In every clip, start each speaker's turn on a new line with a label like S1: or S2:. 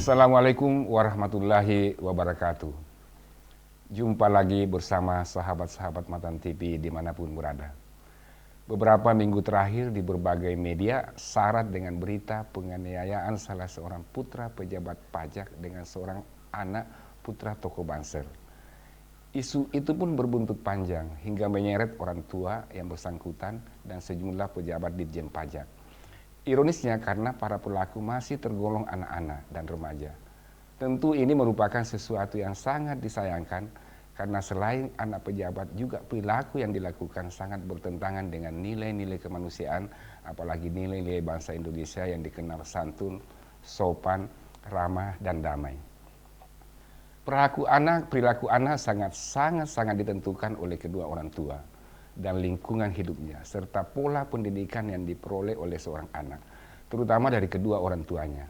S1: Assalamualaikum warahmatullahi wabarakatuh. Jumpa lagi bersama sahabat-sahabat Matan TV dimanapun berada. Beberapa minggu terakhir di berbagai media syarat dengan berita penganiayaan salah seorang putra pejabat pajak dengan seorang anak putra tokoh Banser. Isu itu pun berbuntut panjang hingga menyeret orang tua yang bersangkutan dan sejumlah pejabat Ditjen Pajak. Ironisnya karena para pelaku masih tergolong anak-anak dan remaja. Tentu ini merupakan sesuatu yang sangat disayangkan karena selain anak pejabat juga perilaku yang dilakukan sangat bertentangan dengan nilai-nilai kemanusiaan, apalagi nilai-nilai bangsa Indonesia yang dikenal santun, sopan, ramah, dan damai. Perilaku anak sangat ditentukan oleh kedua orang tua dan lingkungan hidupnya, serta pola pendidikan yang diperoleh oleh seorang anak, terutama dari kedua orang tuanya.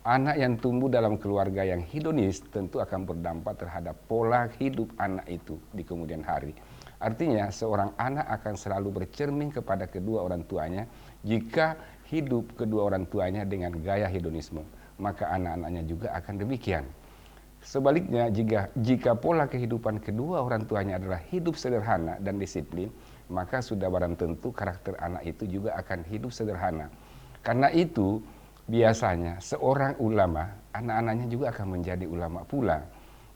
S1: Anak yang tumbuh dalam keluarga yang hedonis tentu akan berdampak terhadap pola hidup anak itu di kemudian hari. Artinya, seorang anak akan selalu bercermin kepada kedua orang tuanya. Jika hidup kedua orang tuanya dengan gaya hedonisme, maka anak-anaknya juga akan demikian. Sebaliknya, jika pola kehidupan kedua orang tuanya adalah hidup sederhana dan disiplin, maka sudah barang tentu karakter anak itu juga akan hidup sederhana. Karena itu, biasanya seorang ulama, anak-anaknya juga akan menjadi ulama pula.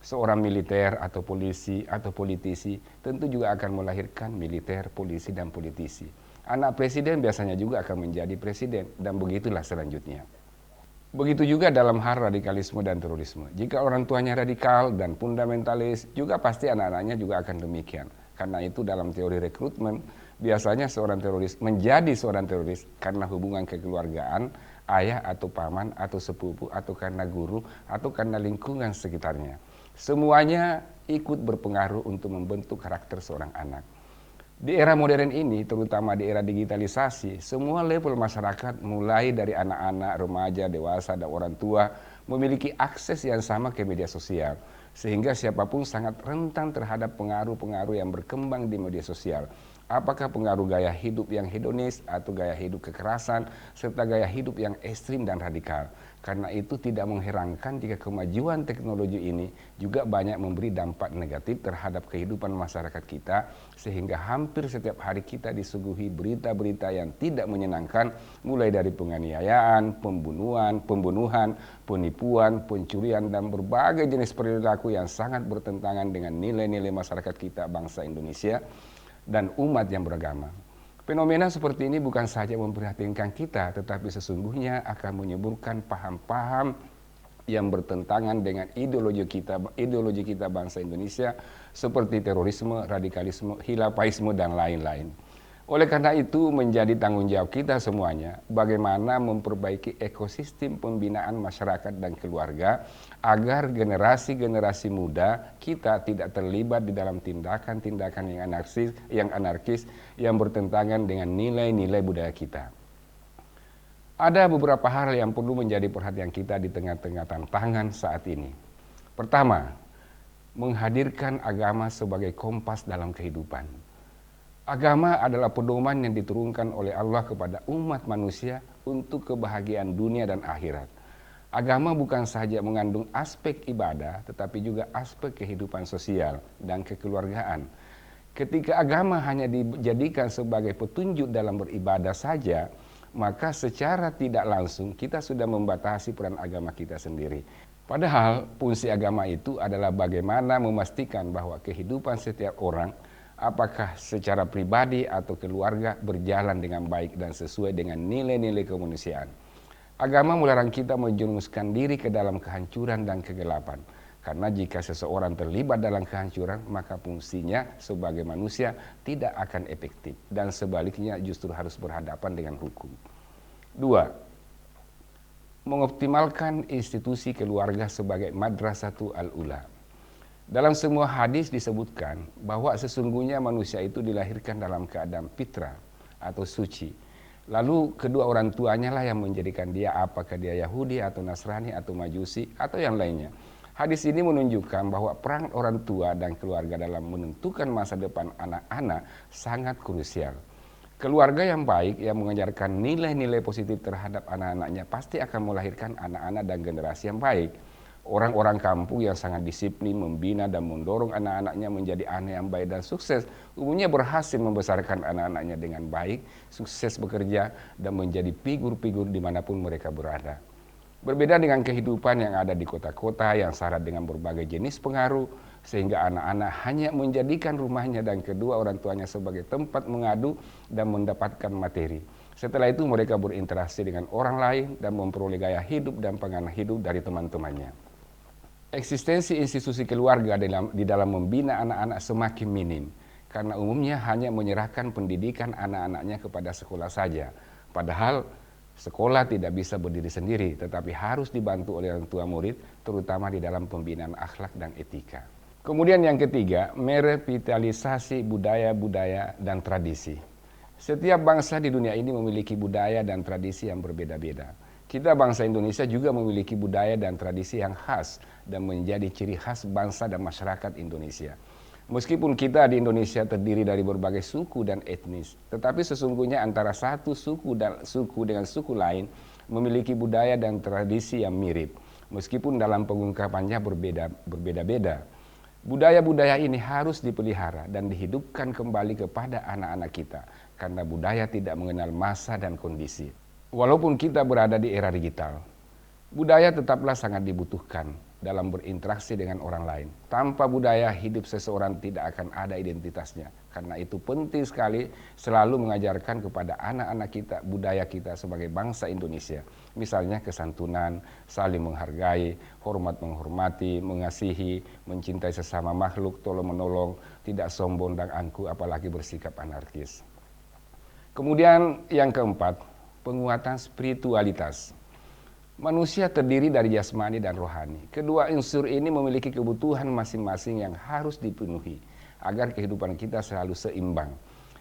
S1: Seorang militer atau polisi atau politisi tentu juga akan melahirkan militer, polisi, dan politisi. Anak presiden biasanya juga akan menjadi presiden, dan begitulah selanjutnya. Begitu juga dalam hal radikalisme dan terorisme. Jika orang tuanya radikal dan fundamentalis, juga pasti anak-anaknya juga akan demikian. Karena itu dalam teori rekrutmen, biasanya seorang teroris menjadi seorang teroris karena hubungan kekeluargaan, ayah atau paman atau sepupu, atau karena guru, atau karena lingkungan sekitarnya. Semuanya ikut berpengaruh untuk membentuk karakter seorang anak. Di era modern ini, terutama di era digitalisasi, semua level masyarakat mulai dari anak-anak, remaja, dewasa, dan orang tua memiliki akses yang sama ke media sosial. Sehingga siapapun sangat rentan terhadap pengaruh-pengaruh yang berkembang di media sosial. Apakah pengaruh gaya hidup yang hedonis atau gaya hidup kekerasan, serta gaya hidup yang ekstrim dan radikal. Karena itu tidak mengherankan jika kemajuan teknologi ini juga banyak memberi dampak negatif terhadap kehidupan masyarakat kita, sehingga hampir setiap hari kita disuguhi berita-berita yang tidak menyenangkan, mulai dari penganiayaan, pembunuhan, penipuan, pencurian, dan berbagai jenis perilaku yang sangat bertentangan dengan nilai-nilai masyarakat kita bangsa Indonesia dan umat yang beragama. Fenomena seperti ini bukan saja memprihatinkan kita, tetapi sesungguhnya akan menyuburkan paham-paham yang bertentangan dengan ideologi kita bangsa Indonesia, seperti terorisme, radikalisme, khilafaisme, dan lain-lain. Oleh karena itu, menjadi tanggung jawab kita semuanya bagaimana memperbaiki ekosistem pembinaan masyarakat dan keluarga agar generasi-generasi muda kita tidak terlibat di dalam tindakan-tindakan yang anarkis yang bertentangan dengan nilai-nilai budaya kita. Ada beberapa hal yang perlu menjadi perhatian kita di tengah-tengah tantangan saat ini. Pertama, menghadirkan agama sebagai kompas dalam kehidupan. Agama adalah pedoman yang diturunkan oleh Allah kepada umat manusia untuk kebahagiaan dunia dan akhirat. Agama bukan saja mengandung aspek ibadah, tetapi juga aspek kehidupan sosial dan kekeluargaan. Ketika agama hanya dijadikan sebagai petunjuk dalam beribadah saja, maka secara tidak langsung kita sudah membatasi peran agama kita sendiri. Padahal fungsi agama itu adalah bagaimana memastikan bahwa kehidupan setiap orang, apakah secara pribadi atau keluarga, berjalan dengan baik dan sesuai dengan nilai-nilai kemanusiaan. Agama melarang kita menjerumuskan diri ke dalam kehancuran dan kegelapan. Karena jika seseorang terlibat dalam kehancuran, maka fungsinya sebagai manusia tidak akan efektif. Dan sebaliknya justru harus berhadapan dengan hukum. 2. mengoptimalkan institusi keluarga sebagai madrasatu al-ula. Dalam semua hadis disebutkan bahwa sesungguhnya manusia itu dilahirkan dalam keadaan fitrah atau suci. Lalu kedua orang tuanya lah yang menjadikan dia, apakah dia Yahudi atau Nasrani atau Majusi atau yang lainnya. Hadis ini menunjukkan bahwa peran orang tua dan keluarga dalam menentukan masa depan anak-anak sangat krusial. Keluarga yang baik yang mengajarkan nilai-nilai positif terhadap anak-anaknya pasti akan melahirkan anak-anak dan generasi yang baik. Orang-orang kampung yang sangat disiplin, membina dan mendorong anak-anaknya menjadi anak yang baik dan sukses, umumnya berhasil membesarkan anak-anaknya dengan baik, sukses bekerja, dan menjadi figur-figur dimanapun mereka berada. Berbeda dengan kehidupan yang ada di kota-kota yang syarat dengan berbagai jenis pengaruh, sehingga anak-anak hanya menjadikan rumahnya dan kedua orang tuanya sebagai tempat mengadu dan mendapatkan materi. Setelah itu mereka berinteraksi dengan orang lain dan memperoleh gaya hidup dan pengaruh hidup dari teman-temannya. Eksistensi institusi keluarga di dalam membina anak-anak semakin minim, karena umumnya hanya menyerahkan pendidikan anak-anaknya kepada sekolah saja. Padahal sekolah tidak bisa berdiri sendiri, tetapi harus dibantu oleh orang tua murid, terutama di dalam pembinaan akhlak dan etika. Kemudian yang ketiga, merevitalisasi budaya-budaya dan tradisi. Setiap bangsa di dunia ini memiliki budaya dan tradisi yang berbeda-beda. Kita bangsa Indonesia juga memiliki budaya dan tradisi yang khas dan menjadi ciri khas bangsa dan masyarakat Indonesia. Meskipun kita di Indonesia terdiri dari berbagai suku dan etnis, tetapi sesungguhnya antara satu suku dengan suku lain memiliki budaya dan tradisi yang mirip, meskipun dalam pengungkapannya berbeda-beda. Budaya-budaya ini harus dipelihara dan dihidupkan kembali kepada anak-anak kita, karena budaya tidak mengenal masa dan kondisi. Walaupun kita berada di era digital, budaya tetaplah sangat dibutuhkan dalam berinteraksi dengan orang lain. Tanpa budaya, hidup seseorang tidak akan ada identitasnya. Karena itu penting sekali selalu mengajarkan kepada anak-anak kita budaya kita sebagai bangsa Indonesia. Misalnya kesantunan, saling menghargai, hormat menghormati, mengasihi, mencintai sesama makhluk, tolong-menolong, tidak sombong dan angkuh, apalagi bersikap anarkis. Kemudian yang keempat, penguatan spiritualitas. Manusia terdiri dari jasmani dan rohani. Kedua unsur ini memiliki kebutuhan masing-masing yang harus dipenuhi agar kehidupan kita selalu seimbang.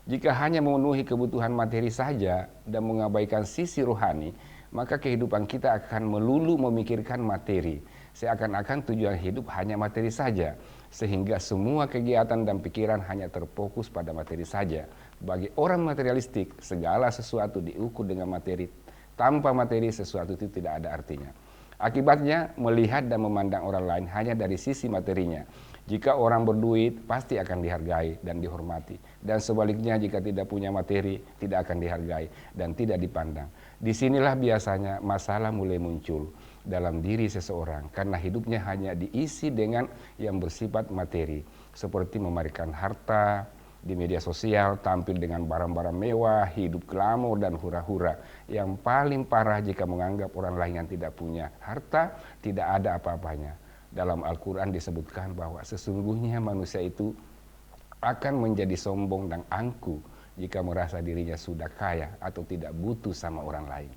S1: Jika hanya memenuhi kebutuhan materi saja dan mengabaikan sisi rohani, maka kehidupan kita akan melulu memikirkan materi. Seakan-akan tujuan hidup hanya materi saja, sehingga semua kegiatan dan pikiran hanya terfokus pada materi saja. Bagi orang materialistik, segala sesuatu diukur dengan materi. Tanpa materi, sesuatu itu tidak ada artinya. Akibatnya, melihat dan memandang orang lain hanya dari sisi materinya. Jika orang berduit, pasti akan dihargai dan dihormati. Dan sebaliknya, jika tidak punya materi, tidak akan dihargai dan tidak dipandang. Disinilah biasanya masalah mulai muncul dalam diri seseorang, karena hidupnya hanya diisi dengan yang bersifat materi, seperti memberikan harta, di media sosial, tampil dengan barang-barang mewah, hidup glamor dan hura-hura. Yang paling parah jika menganggap orang lain yang tidak punya harta, tidak ada apa-apanya. Dalam Al-Quran disebutkan bahwa sesungguhnya manusia itu akan menjadi sombong dan angkuh jika merasa dirinya sudah kaya atau tidak butuh sama orang lain.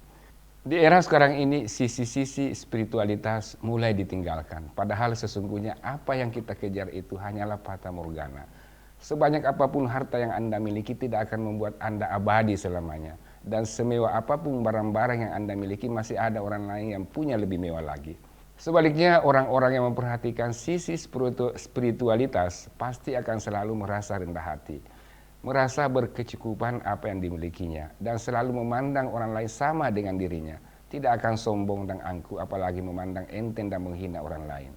S1: Di era sekarang ini, sisi-sisi spiritualitas mulai ditinggalkan. Padahal sesungguhnya apa yang kita kejar itu hanyalah fata morgana. Sebanyak apapun harta yang Anda miliki tidak akan membuat Anda abadi selamanya. Dan semewah apapun barang-barang yang Anda miliki, masih ada orang lain yang punya lebih mewah lagi. Sebaliknya, orang-orang yang memperhatikan sisi spiritualitas pasti akan selalu merasa rendah hati, merasa berkecukupan apa yang dimilikinya, dan selalu memandang orang lain sama dengan dirinya. Tidak akan sombong dan angkuh, apalagi memandang enteng dan menghina orang lain.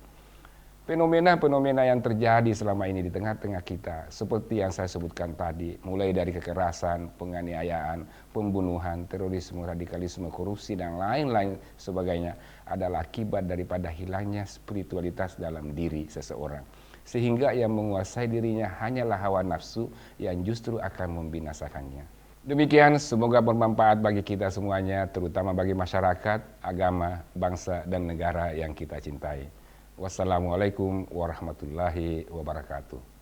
S1: Fenomena-fenomena yang terjadi selama ini di tengah-tengah kita, seperti yang saya sebutkan tadi, mulai dari kekerasan, penganiayaan, pembunuhan, terorisme, radikalisme, korupsi, dan lain-lain sebagainya, adalah akibat daripada hilangnya spiritualitas dalam diri seseorang. Sehingga yang menguasai dirinya hanyalah hawa nafsu yang justru akan membinasakannya. Demikian, semoga bermanfaat bagi kita semuanya, terutama bagi masyarakat, agama, bangsa, dan negara yang kita cintai. Wassalamualaikum warahmatullahi wabarakatuh.